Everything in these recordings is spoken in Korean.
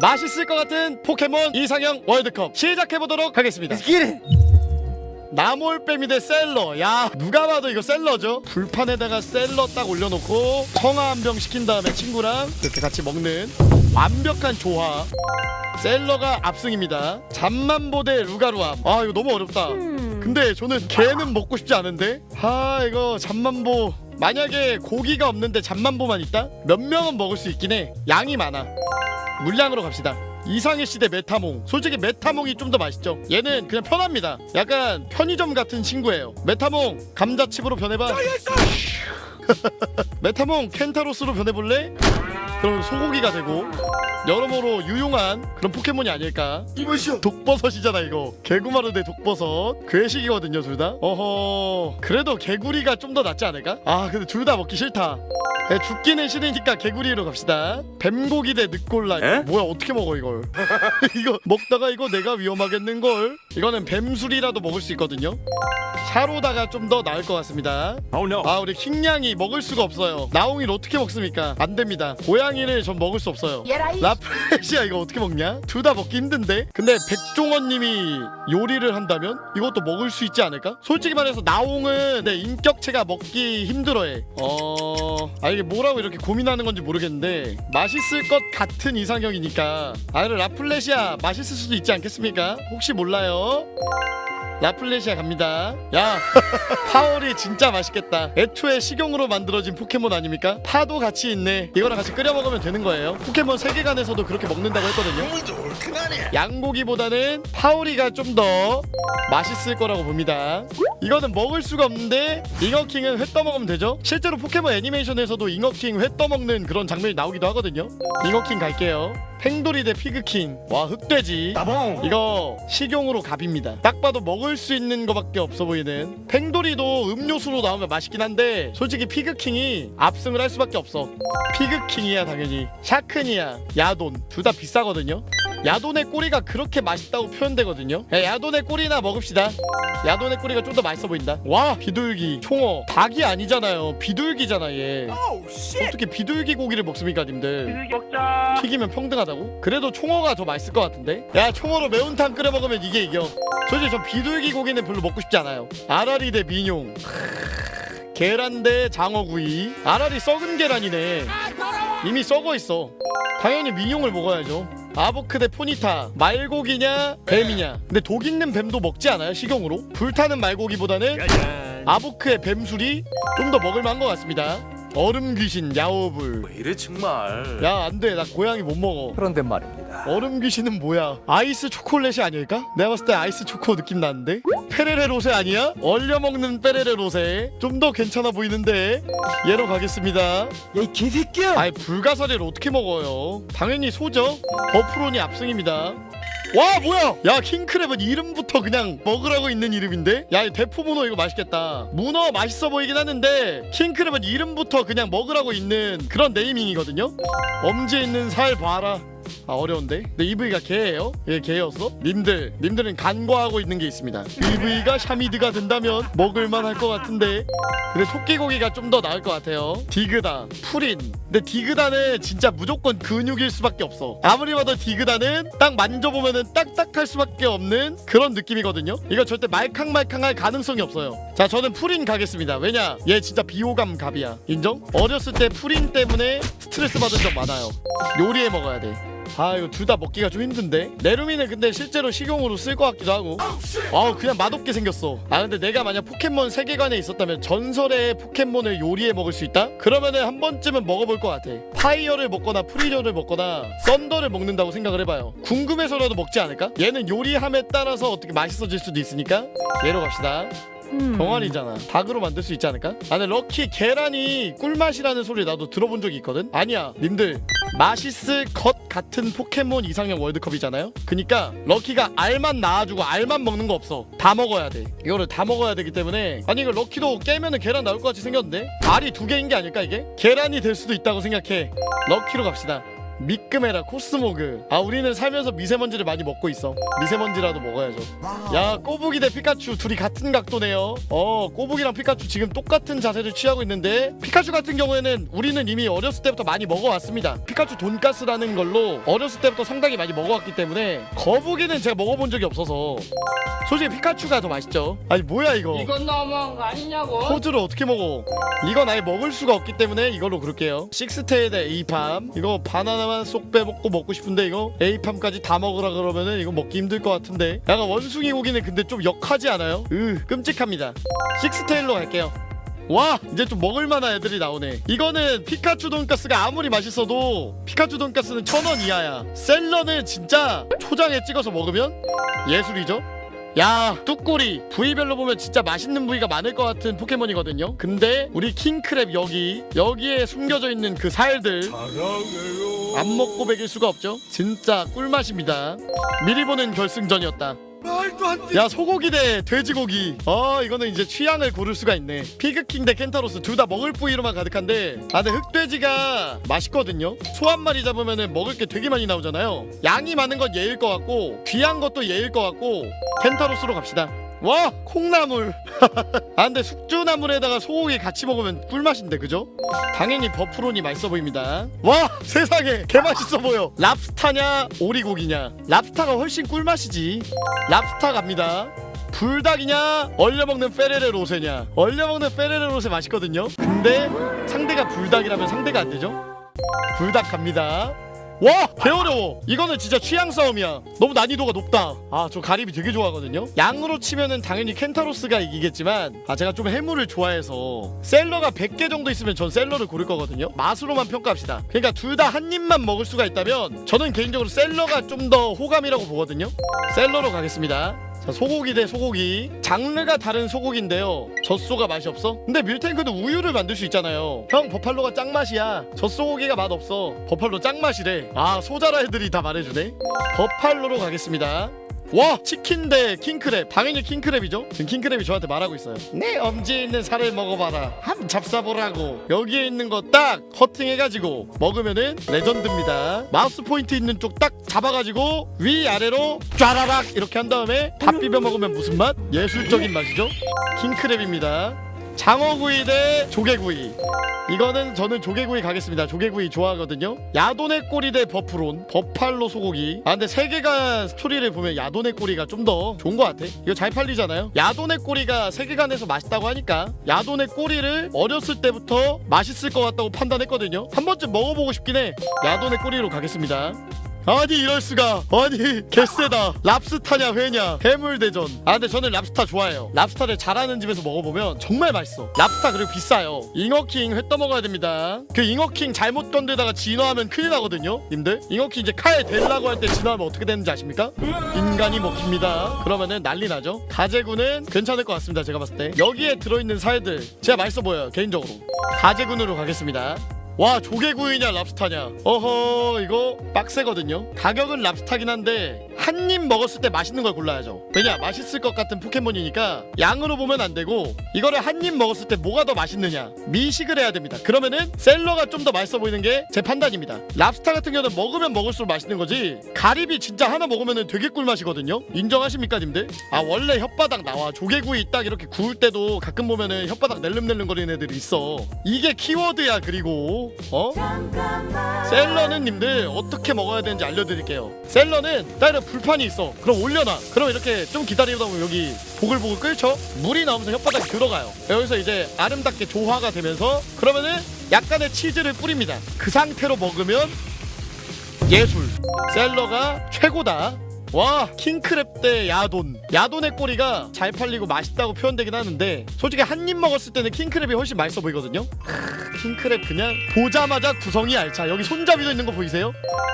맛있을 것 같은 포켓몬 이상형 월드컵 시작해보도록 하겠습니다. 나몰빼미 대 셀러. 야 누가 봐도 이거 셀러죠. 불판에다가 셀러 딱 올려놓고 청아 한 병 시킨 다음에 친구랑 이렇게 같이 먹는 완벽한 조화. 셀러가 압승입니다. 잠만보 대 루가루암. 아 이거 너무 어렵다. 근데 저는 개는 먹고 싶지 않은데. 아 이거 잠만보 만약에 고기가 없는데 잠만보만 있다? 몇 명은 먹을 수 있긴 해. 양이 많아. 물량으로 갑시다. 이상해 시대 메타몽. 솔직히 메타몽이 좀 더 맛있죠. 얘는 그냥 편합니다. 약간 편의점 같은 친구예요. 메타몽 감자칩으로 변해봐. 메타몽 켄타로스로 변해볼래? 그럼 소고기가 되고 여러모로 유용한 그런 포켓몬이 아닐까. 이것이요. 독버섯이잖아 이거. 개구마루 대 독버섯 괴식이거든요 둘 다. 어허 그래도 개구리가 좀 더 낫지 않을까? 아 근데 둘 다 먹기 싫다. 네, 죽기는 싫으니까 개구리로 갑시다. 뱀고기 대 늑골라. 에? 뭐야 어떻게 먹어 이걸. 이거 먹다가 이거 내가 위험하겠는걸. 이거는 뱀술이라도 먹을 수 있거든요. 샤로다가 좀 더 나을 것 같습니다. Oh no. 아 우리 킹냥이 먹을 수가 없어요. 나옹이를 어떻게 먹습니까? 안됩니다. 고양이를 전 먹을 수 없어요. 라프레시아 이거 어떻게 먹냐? 둘 다 먹기 힘든데. 근데 백종원님이 요리를 한다면 이것도 먹을 수 있지 않을까? 솔직히 말해서 나옹은 내 인격체가 먹기 힘들어해. 이게 뭐라고 이렇게 고민하는 건지 모르겠는데 맛있을 것 같은 이상형이니까. 아 그래 라플레시아 맛있을 수도 있지 않겠습니까? 혹시 몰라요. 라플레시아 갑니다. 야 파월이 진짜 맛있겠다. 애초에 식용으로 만들어진 포켓몬 아닙니까? 파도 같이 있네. 이거랑 같이 끓여 먹으면 되는 거예요. 포켓몬 세계관에서도 그렇게 먹는다고 했거든요. 국물도 얼큰하네. 양고기보다는 파오리가 좀 더 맛있을 거라고 봅니다. 이거는 먹을 수가 없는데 잉어킹은 회 떠먹으면 되죠. 실제로 포켓몬 애니메이션에서도 잉어킹 회 떠먹는 그런 장면이 나오기도 하거든요. 잉어킹 갈게요. 팽돌이 대 피그킹. 와 흑돼지. 따봉. 이거 식용으로 갑입니다. 딱 봐도 먹을 수 있는 거밖에 없어 보이는. 팽돌이도 음료수로 나오면 맛있긴 한데 솔직히 피그킹이 압승을 할 수밖에 없어. 피그킹이야 당연히. 샤크니아 야돈 둘 다 비싸거든요. 야돈의 꼬리가 그렇게 맛있다고 표현되거든요. 야돈의 꼬리나 먹읍시다. 야돈의 꼬리가 좀 더 맛있어 보인다. 와 비둘기 총어 닭이 아니잖아요. 비둘기잖아 얘. 어떻게 비둘기 고기를 먹습니까 님들. 비둘기 먹자. 튀기면 평등하다고? 그래도 총어가 더 맛있을 것 같은데? 야 총어로 매운탕 끓여 먹으면 이게 이겨. 솔직히 전 비둘기 고기는 별로 먹고 싶지 않아요. 아라리 대 민용. 계란 대 장어구이. 아라리 썩은 계란이네. 이미 썩어 있어. 당연히 민용을 먹어야죠. 아보크 대 포니타. 말고기냐 뱀이냐. 근데 독 있는 뱀도 먹지 않아요 식용으로? 불타는 말고기보다는 아보크의 뱀술이 좀 더 먹을만한 것 같습니다. 얼음 귀신 야오불. 왜 이래 정말. 야 안돼 나 고양이 못 먹어. 그런데 말입니다. 얼음 귀신은 뭐야? 아이스 초콜릿이 아닐까? 내가 봤을 때 아이스 초코 느낌 나는데? 페레레 로세 아니야? 얼려 먹는 페레레 로세. 좀 더 괜찮아 보이는데. 얘로 가겠습니다. 야 이 개새끼야! 아이 불가사리를 어떻게 먹어요? 당연히 소죠. 버프론이 압승입니다. 와 뭐야? 야 킹크랩은 이름부터 그냥 먹으라고 있는 이름인데? 야 이 대포 문어 이거 맛있겠다. 문어 맛있어 보이긴 하는데 킹크랩은 이름부터 그냥 먹으라고 있는 그런 네이밍이거든요. 엄지에 있는 살 봐라. 아 어려운데? 근데 EV가 개예요? 얘 개였어? 님들은 간과하고 있는 게 있습니다. EV가 샤미드가 된다면 먹을만 할 것 같은데. 근데 토끼고기가 좀 더 나을 것 같아요. 디그다, 프린. 근데 디그다는 진짜 무조건 근육일 수밖에 없어. 아무리 봐도 디그다는 딱 만져보면은 딱딱할 수밖에 없는 그런 느낌이거든요. 이거 절대 말캉말캉할 가능성이 없어요. 자 저는 프린 가겠습니다. 왜냐? 얘 진짜 비호감 갑이야. 인정? 어렸을 때 프린 때문에 스트레스 받은 적 많아요. 요리해 먹어야 돼. 아 이거 둘 다 먹기가 좀 힘든데. 네루미는 근데 실제로 식용으로 쓸 것 같기도 하고. 그냥 맛없게 생겼어. 아 근데 내가 만약 포켓몬 세계관에 있었다면 전설의 포켓몬을 요리해 먹을 수 있다? 그러면은 한 번쯤은 먹어볼 것 같아. 파이어를 먹거나 프리저를 먹거나 썬더를 먹는다고 생각을 해봐요. 궁금해서라도 먹지 않을까? 얘는 요리함에 따라서 어떻게 맛있어질 수도 있으니까 얘로 갑시다. 병아리잖아. 닭으로 만들 수 있지 않을까? 아 근데 럭키 계란이 꿀맛이라는 소리 나도 들어본 적이 있거든? 아니야 님들 맛있을 것 같은 포켓몬 이상형 월드컵이잖아요? 그니까 럭키가 알만 낳아주고 알만 먹는 거 없어. 다 먹어야 돼. 이거를 다 먹어야 되기 때문에. 아니 이거 럭키도 깨면은 계란 나올 것 같이 생겼는데? 알이 두 개인 게 아닐까 이게? 계란이 될 수도 있다고 생각해. 럭키로 갑시다. 미끄메라 코스모그. 아 우리는 살면서 미세먼지를 많이 먹고 있어. 미세먼지라도 먹어야죠. 야 꼬부기 대 피카츄 둘이 같은 각도네요. 꼬부기랑 피카츄 지금 똑같은 자세를 취하고 있는데 피카츄 같은 경우에는 우리는 이미 어렸을 때부터 많이 먹어왔습니다. 피카츄 돈가스라는 걸로 어렸을 때부터 상당히 많이 먹어왔기 때문에 거북이는 제가 먹어본 적이 없어서 솔직히 피카츄가 더 맛있죠. 아니 뭐야 이거. 이건 너무한 거 아니냐고. 포즈를 어떻게 먹어? 이건 아예 먹을 수가 없기 때문에 이걸로 그럴게요. 식스테일 대 에이팜. 이거 바나나만 쏙 빼먹고 먹고 싶은데 이거 에이팜까지 다 먹으라 그러면은 이거 먹기 힘들 것 같은데. 약간 원숭이 고기는 근데 좀 역하지 않아요? 끔찍합니다. 식스테일로 갈게요. 와 이제 좀 먹을만한 애들이 나오네. 이거는 피카츄 돈가스가 아무리 맛있어도 피카츄 돈가스는 1000원 이하야. 셀러는 진짜 초장에 찍어서 먹으면 예술이죠. 야 뚜꼬리 부위별로 보면 진짜 맛있는 부위가 많을 것 같은 포켓몬이거든요. 근데 우리 킹크랩 여기에 숨겨져 있는 그 살들 안 먹고 배길 수가 없죠. 진짜 꿀맛입니다. 미리 보는 결승전이었다. 야 소고기 대 돼지고기. 이거는 이제 취향을 고를 수가 있네. 피그킹 대 켄타로스 둘 다 먹을 부위로만 가득한데 근데 흑돼지가 맛있거든요. 소 한 마리 잡으면은 먹을 게 되게 많이 나오잖아요. 양이 많은 건 얘일 것 같고 귀한 것도 얘일 것 같고 켄타로스로 갑시다. 와 콩나물. 근데 숙주나물에다가 소고기 같이 먹으면 꿀맛인데 그죠? 당연히 버프론이 맛있어 보입니다. 와 세상에 개맛있어 보여. 랍스타냐 오리고기냐. 랍스타가 훨씬 꿀맛이지. 랍스타 갑니다. 불닭이냐 얼려먹는 페레레 로세냐. 얼려먹는 페레레 로세 맛있거든요. 근데 상대가 불닭이라면 상대가 안되죠. 불닭 갑니다. 와 개어려워. 이거는 진짜 취향 싸움이야. 너무 난이도가 높다. 저 가리비 되게 좋아하거든요. 양으로 치면은 당연히 켄타로스가 이기겠지만 제가 좀 해물을 좋아해서 셀러가 100개 정도 있으면 전 셀러를 고를 거거든요. 맛으로만 평가합시다. 그러니까 둘 다 한 입만 먹을 수가 있다면 저는 개인적으로 셀러가 좀 더 호감이라고 보거든요. 셀러로 가겠습니다. 자 소고기 대 소고기. 장르가 다른 소고기인데요. 젖소가 맛이 없어? 근데 밀탱크도 우유를 만들 수 있잖아요. 형 버팔로가 짱맛이야. 젖소고기가 맛없어. 버팔로 짱맛이래. 소자라 애들이 다 말해주네. 버팔로로 가겠습니다. 와 치킨 대 킹크랩. 당연히 킹크랩이죠. 지금 킹크랩이 저한테 말하고 있어요. 내 엄지에 있는 살을 먹어봐라. 한번 잡숴보라고. 여기에 있는 거 딱 커팅해가지고 먹으면은 레전드입니다. 마우스 포인트 있는 쪽 딱 잡아가지고 위아래로 쫘라락 이렇게 한 다음에 밥 비벼 먹으면 무슨 맛? 예술적인 맛이죠. 킹크랩입니다. 장어구이 대 조개구이. 이거는 저는 조개구이 가겠습니다. 조개구이 좋아하거든요. 야돈의 꼬리 대 버프론. 버팔로 소고기. 근데 세계관 스토리를 보면 야돈의 꼬리가 좀 더 좋은 것 같아. 이거 잘 팔리잖아요. 야돈의 꼬리가 세계관에서 맛있다고 하니까 야돈의 꼬리를 어렸을 때부터 맛있을 것 같다고 판단했거든요. 한 번쯤 먹어보고 싶긴 해. 야돈의 꼬리로 가겠습니다. 아니 이럴수가. 아니 개쎄다. 랍스타냐 회냐 해물대전. 근데 저는 랍스타 좋아해요. 랍스타를 잘하는 집에서 먹어보면 정말 맛있어. 랍스타 그리고 비싸요. 잉어킹 회 떠먹어야 됩니다. 그 잉어킹 잘못 건들다가 진화하면 큰일 나거든요 님들. 잉어킹 이제 칼 댈라고 할 때 진화하면 어떻게 되는지 아십니까? 인간이 먹힙니다. 그러면은 난리 나죠. 가재구는 괜찮을 것 같습니다. 제가 봤을 때 여기에 들어있는 살들 진짜 맛있어 보여요 개인적으로. 가재군으로 가겠습니다. 와 조개구이냐 랍스타냐. 이거 빡세거든요. 가격은 랍스타긴 한데 한 입 먹었을 때 맛있는 걸 골라야죠. 왜냐 맛있을 것 같은 포켓몬이니까 양으로 보면 안 되고 이거를 한 입 먹었을 때 뭐가 더 맛있느냐 미식을 해야 됩니다. 그러면은 셀러가 좀 더 맛있어 보이는 게 제 판단입니다. 랍스타 같은 경우는 먹으면 먹을수록 맛있는 거지 가리비 진짜 하나 먹으면은 되게 꿀맛이거든요. 인정하십니까 님들? 원래 혓바닥 나와. 조개구이 딱 이렇게 구울 때도 가끔 보면은 혓바닥 낼름낼름 거리는 애들이 있어. 이게 키워드야. 그리고 셀러는 님들 어떻게 먹어야 되는지 알려드릴게요. 셀러는 딱 이렇게 불판이 있어. 그럼 올려놔. 그럼 이렇게 좀 기다리다 보면 여기 보글보글 끓죠? 물이 나오면서 혓바닥에 들어가요. 여기서 이제 아름답게 조화가 되면서 그러면은 약간의 치즈를 뿌립니다. 그 상태로 먹으면 예술. 셀러가 최고다. 와 킹크랩 대 야돈. 야돈의 꼬리가 잘 팔리고 맛있다고 표현되긴 하는데 솔직히 한 입 먹었을 때는 킹크랩이 훨씬 맛있어 보이거든요. 킹크랩 그냥 보자마자 구성이 알차. 여기 손잡이도 있는 거 보이세요?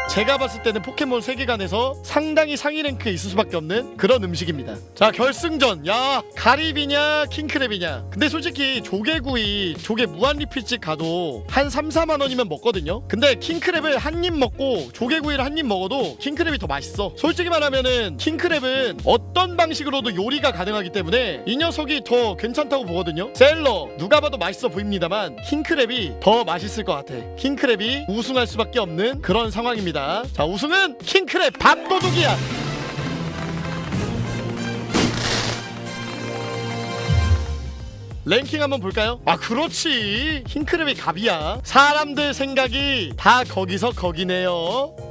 제가 봤을 때는 포켓몬 세계관에서 상당히 상위 랭크에 있을 수밖에 없는 그런 음식입니다. 자 결승전. 야 가리비냐 킹크랩이냐. 근데 솔직히 조개구이 조개 무한리필집 가도 한 3-4만원이면 먹거든요. 근데 킹크랩을 한 입 먹고 조개구이를 한 입 먹어도 킹크랩이 더 맛있어. 솔직히 말하면은 킹크랩은 어떤 방식으로도 요리가 가능하기 때문에 이 녀석이 더 괜찮다고 보거든요. 셀러 누가 봐도 맛있어 보입니다만 킹크랩이 킹크랩이 더 맛있을 것 같아. 킹크랩이 우승할 수밖에 없는 그런 상황입니다. 자, 우승은 킹크랩 밥도둑이야. 랭킹 한번 볼까요? 아, 그렇지. 킹크랩이 갑이야. 사람들 생각이 다 거기서 거기네요.